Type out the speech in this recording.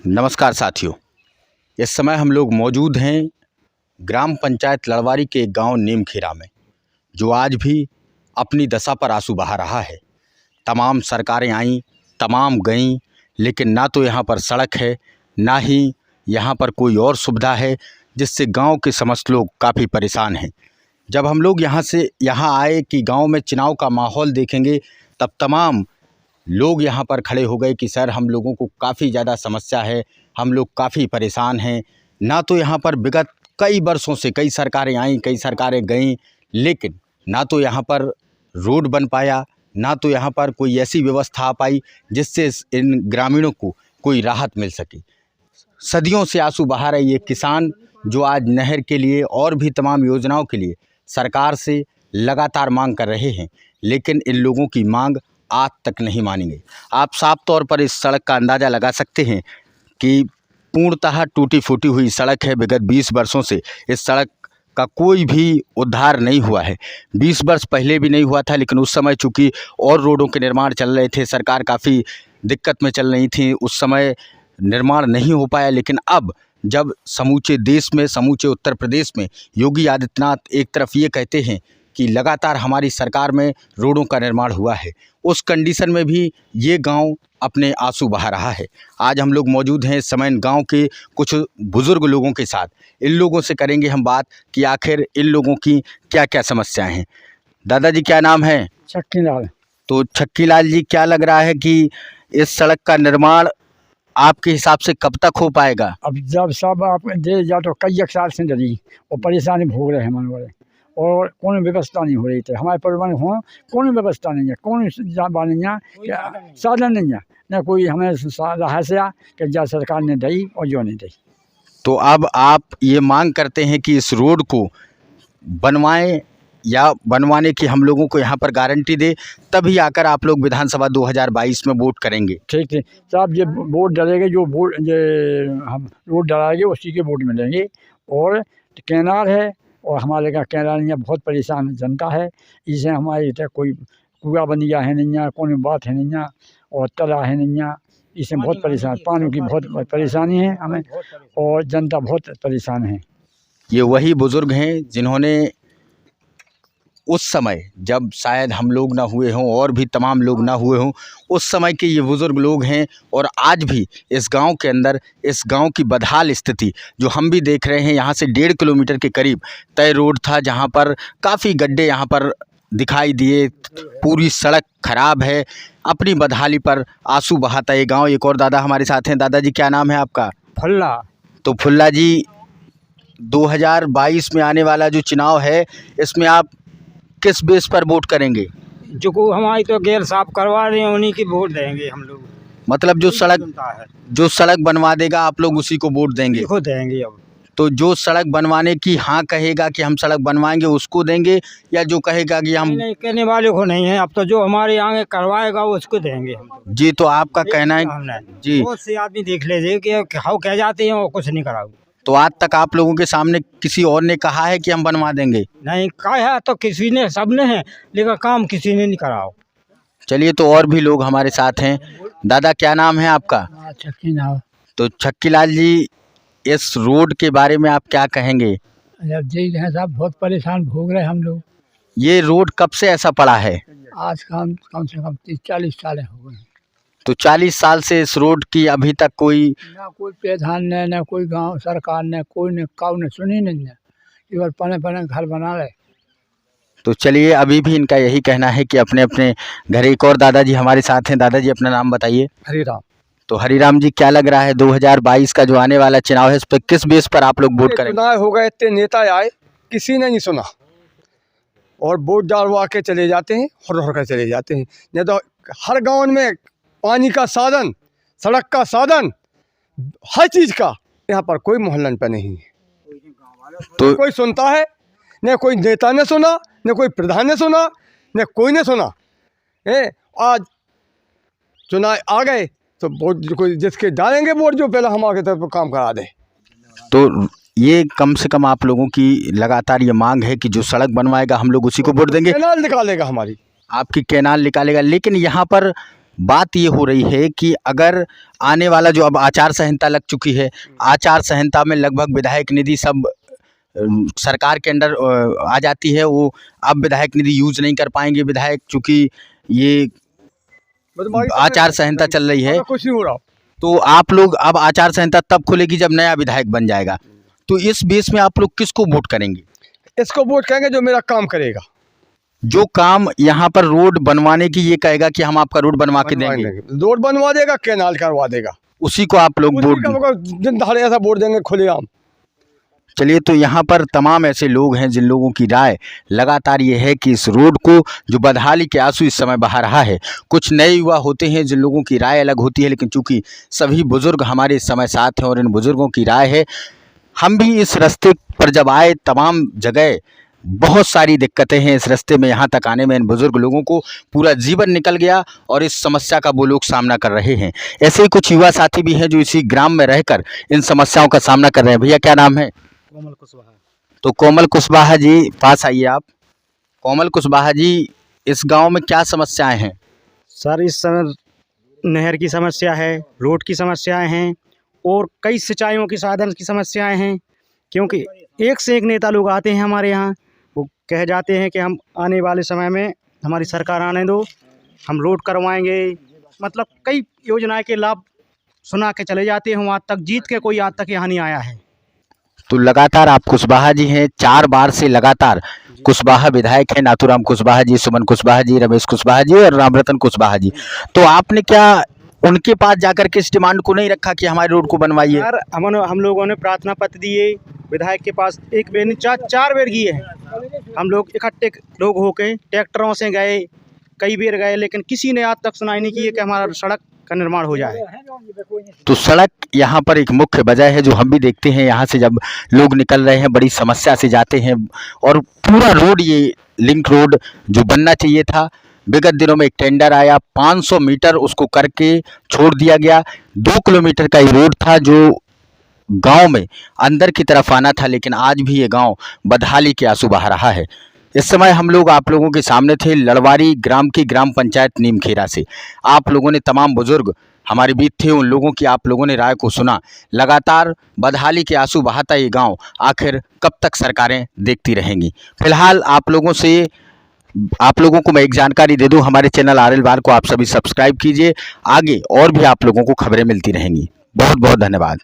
नमस्कार साथियों, इस समय हम लोग मौजूद हैं ग्राम पंचायत लड़वारी के एक गांव नीमखेरा में, जो आज भी अपनी दशा पर आंसू बहा रहा है। तमाम सरकारें आईं, तमाम गईं, लेकिन ना तो यहाँ पर सड़क है, ना ही यहाँ पर कोई और सुविधा है, जिससे गांव के समस्त लोग काफ़ी परेशान हैं। जब हम लोग यहाँ आए कि गांव में चुनाव का माहौल देखेंगे, तब तमाम लोग यहाँ पर खड़े हो गए कि सर, हम लोगों को काफ़ी ज़्यादा समस्या है, हम लोग काफ़ी परेशान हैं। ना तो यहाँ पर विगत कई वर्षों से कई सरकारें आईं, कई सरकारें गईं, लेकिन ना तो यहाँ पर रोड बन पाया, ना तो यहाँ पर कोई ऐसी व्यवस्था आ पाई जिससे इन ग्रामीणों को कोई राहत मिल सके। सदियों से आंसू बहा रहे ये किसान, जो आज नहर के लिए और भी तमाम योजनाओं के लिए सरकार से लगातार मांग कर रहे हैं, लेकिन इन लोगों की मांग आज तक नहीं मानी गई। आप साफ तौर पर इस सड़क का अंदाज़ा लगा सकते हैं कि पूर्णतः टूटी फूटी हुई सड़क है। विगत 20 वर्षों से इस सड़क का कोई भी उद्धार नहीं हुआ है। 20 वर्ष पहले भी नहीं हुआ था, लेकिन उस समय चूँकि और रोडों के निर्माण चल रहे थे, सरकार काफ़ी दिक्कत में चल रही थी, उस समय निर्माण नहीं हो पाया। लेकिन अब जब समूचे देश में, समूचे उत्तर प्रदेश में योगी आदित्यनाथ एक तरफ ये कहते हैं कि लगातार हमारी सरकार में रोडों का निर्माण हुआ है, उस कंडीशन में भी ये गांव अपने आंसू बहा रहा है। आज हम लोग मौजूद हैं इस समय गांव के कुछ बुज़ुर्ग लोगों के साथ। इन लोगों से करेंगे हम बात कि आखिर इन लोगों की क्या क्या समस्याएं हैं। दादाजी, क्या नाम है? छक्कीलाल। तो छक्कीलाल जी, क्या लग रहा है कि इस सड़क का निर्माण आपके हिसाब से कब तक हो पाएगा? अब जब सब आप दे जा तो कई एक साल से डरी और परेशानी भोग रहे हैं मन वाले, और कौन व्यवस्था नहीं हो रही थी हमारे परिवार में। हो कौन व्यवस्था नहीं है, कौन नहीं है, साधन नहीं है, न कोई हमें रहस्या कि जा सरकार ने दी और जो नहीं दी। तो अब आप ये मांग करते हैं कि इस रोड को बनवाएं, या बनवाने की हम लोगों को यहाँ पर गारंटी दे, तभी आकर आप लोग विधानसभा 2022 में वोट करेंगे। ठीक है साहब, ये वोट डलेंगे, जो वोट ये हम रोड डलाएंगे उसी के वोट मिलेंगे। और कैनाल है, और हमारे यहाँ कैनाल नहीं है, बहुत परेशान जनता है। इसे हमारे इधर कोई कुआ बनिया है नहीं है, कोई बात है नहीं है, और तला है नहीं है। इससे बहुत परेशान, पानी की बहुत परेशानी है हमें, और जनता बहुत परेशान है। ये वही बुज़ुर्ग हैं जिन्होंने उस समय, जब शायद हम लोग ना हुए हों और भी तमाम लोग ना हुए हों, उस समय के ये बुज़ुर्ग लोग हैं। और आज भी इस गांव के अंदर, इस गांव की बदहाल स्थिति जो हम भी देख रहे हैं, यहाँ से 1.5 किलोमीटर के करीब तय रोड था, जहाँ पर काफ़ी गड्ढे यहाँ पर दिखाई दिए, पूरी सड़क खराब है। अपनी बदहाली पर आंसू बहाता ये गाँव। एक और दादा हमारे साथ हैं। दादाजी, क्या नाम है आपका? फल्ला। तो फुल्ला जी, 2022 में आने वाला जो चुनाव है, इसमें आप किस बेस पर वोट करेंगे? जो को हमारी तो गैर साफ करवा रहे हैं उन्हीं की वोट देंगे हम लोग। मतलब जो सड़क बनवा देगा, आप लोग उसी को वोट देंगे? को देंगे। अब तो जो सड़क बनवाने की हाँ कहेगा कि हम सड़क बनवाएंगे, उसको देंगे, या जो कहेगा कि हम नहीं, कहने वाले को नहीं है। अब तो जो हमारे आगे करवाएगा उसको देंगे हम। जी, तो आपका कहना है जी, बहुत से आदमी देख ले कि हाउ कह जाते हैं और कुछ नहीं कराओ। तो आज तक आप लोगों के सामने किसी और ने कहा है कि हम बनवा देंगे? नहीं कहा है तो किसी ने, सबने है, लेकिन काम किसी ने नहीं कराओ। चलिए, तो और भी लोग हमारे साथ हैं। दादा, क्या नाम है आपका? छक्कीलाल। तो छक्कीलाल जी, इस रोड के बारे में आप क्या कहेंगे? जी साहब, बहुत परेशान भोग रहे हम लोग। ये रोड कब से ऐसा पड़ा है? आज कम से कम 30-40 साल हो गए। तो 40 साल से इस रोड की अभी तक कोई ना कोई प्रधान ने, ना कोई गांव सरकार ने, कोई ने काउ ने सुनी नहीं है। केवल पने पने घर बना रहे। तो चलिए, अभी भी इनका यही कहना है कि अपने अपने घर। एक और दादाजी हमारे साथ हैं। दादाजी, अपना नाम बताइए। हरिराम। तो हरिराम जी, क्या लग रहा है 2022 का जो आने वाला चुनाव है, इस पर किस बेस पर आप लोग वोट करेंगे? चुनाव हो गए, इतने नेता आए, किसी ने नहीं सुना, और वोट डालवा के चले जाते हैं और के चले जाते हैं। नहीं तो हर गांव में पानी का साधन, सड़क का साधन, हर चीज़ का यहाँ पर कोई मोहल्लन पे नहीं है। तो कोई सुनता है? न कोई नेता ने सुना, न कोई प्रधान ने सुना, न कोई ने सुना है। आज चुनाव आ गए तो वोट कोई जिसके डालेंगे वोट, जो पहले हमारे तरफ काम करा दे। तो ये कम से कम आप लोगों की लगातार ये मांग है कि जो सड़क बनवाएगा हम लोग उसी को वोट देंगे। कैनाल निकालेगा हमारी, आपकी कैनाल निकालेगा। लेकिन यहाँ पर बात ये हो रही है कि अगर आने वाला जो अब आचार संहिता लग चुकी है, आचार संहिता में लगभग विधायक निधि सब सरकार के अंडर आ जाती है। वो अब विधायक निधि यूज नहीं कर पाएंगे विधायक, चूँकि ये आचार संहिता चल रही है। कुछ नहीं हो रहा। तो आप लोग अब आचार संहिता तब खुलेगी जब नया विधायक बन जाएगा। तो इस बेस में आप लोग किसको वोट करेंगे? इसको वोट करेंगे जो मेरा काम करेगा, जो काम यहाँ पर रोड बनवाने की ये कहेगा कि हम आपका रोड बनवा के देंगे, रोड बनवा देगा, कैनाल करवा देगा, उसी को आप लोग वोट दिन दहाड़े ऐसा वोट देंगे खुलेआम। चलिए, तो यहाँ पर तमाम ऐसे लोग हैं जिन लोगों की राय लगातार ये है कि इस रोड को जो बदहाली के आंसू इस समय बहा रहा है, कुछ नए युवा होते हैं जिन लोगों की राय अलग होती है, लेकिन चूंकि सभी बुजुर्ग हमारे इस समय साथ हैं और इन बुजुर्गों की राय है, हम भी इस रास्ते पर जब आए तमाम जगह बहुत सारी दिक्कतें हैं इस रास्ते में, यहाँ तक आने में इन बुजुर्ग लोगों को पूरा जीवन निकल गया और इस समस्या का वो लोग सामना कर रहे हैं। ऐसे ही कुछ युवा साथी भी हैं जो इसी ग्राम में रहकर इन समस्याओं का सामना कर रहे हैं। भैया क्या नाम है? कोमल कुशवाहा। तो कोमल कुशवाहा जी, पास आइए आप। कोमल कुशवाहा जी, इस गांव में क्या समस्याएं हैं? सर, इस समय नहर की समस्या है, रोड की समस्याएं हैं और कई सिंचाइयों की साधन की समस्याएं हैं। क्योंकि एक से एक नेता लोग आते हैं हमारे यहाँ, वो कह जाते हैं कि हम आने वाले समय में हमारी सरकार आने दो, हम रोड करवाएंगे, मतलब कई योजनाएं के लाभ सुना के चले जाते हैं। आज तक जीत के कोई आज तक यहाँ नहीं आया है। तो लगातार आप कुशवाहा जी हैं, 4 बार से लगातार कुशवाहा विधायक हैं, नाथूराम कुशवाहा जी, सुमन कुशवाहा जी, रमेश कुशवाहा जी और रामरतन कुशवाहा जी। तो आपने क्या उनके पास जाकर के इस डिमांड को नहीं रखा कि हमारे रोड को बनवाइए? यार, हम लोगों ने प्रार्थना पत्र दिए विधायक के पास, एक बेर नहीं 4 बेर किए हैं। हम लोग इकट्ठे लोग होके ट्रैक्टरों से गए, कई बेर गए, लेकिन किसी ने आज तक सुनाई नहीं की है कि हमारा सड़क का निर्माण हो जाए। तो सड़क यहाँ पर एक मुख्य वजह है जो हम भी देखते हैं। यहाँ से जब लोग निकल रहे हैं बड़ी समस्या से जाते हैं और पूरा रोड, ये लिंक रोड जो बनना चाहिए था, विगत दिनों में एक टेंडर आया, 500 मीटर उसको करके छोड़ दिया गया। 2 किलोमीटर का ये रोड था जो गांव में अंदर की तरफ आना था, लेकिन आज भी ये गांव बदहाली के आंसू बहा रहा है। इस समय हम लोग आप लोगों के सामने थे लड़वारी ग्राम की ग्राम पंचायत नीमखेरा से। आप लोगों ने, तमाम बुजुर्ग हमारे बीच थे, उन लोगों की आप लोगों ने राय को सुना। लगातार बदहाली के आंसू बहाता ये गांव आखिर कब तक सरकारें देखती रहेंगी? फिलहाल आप लोगों को मैं एक जानकारी दे दूं, हमारे चैनल RL वार को आप सभी सब्सक्राइब कीजिए। आगे और भी आप लोगों को खबरें मिलती रहेंगी। बहुत बहुत धन्यवाद।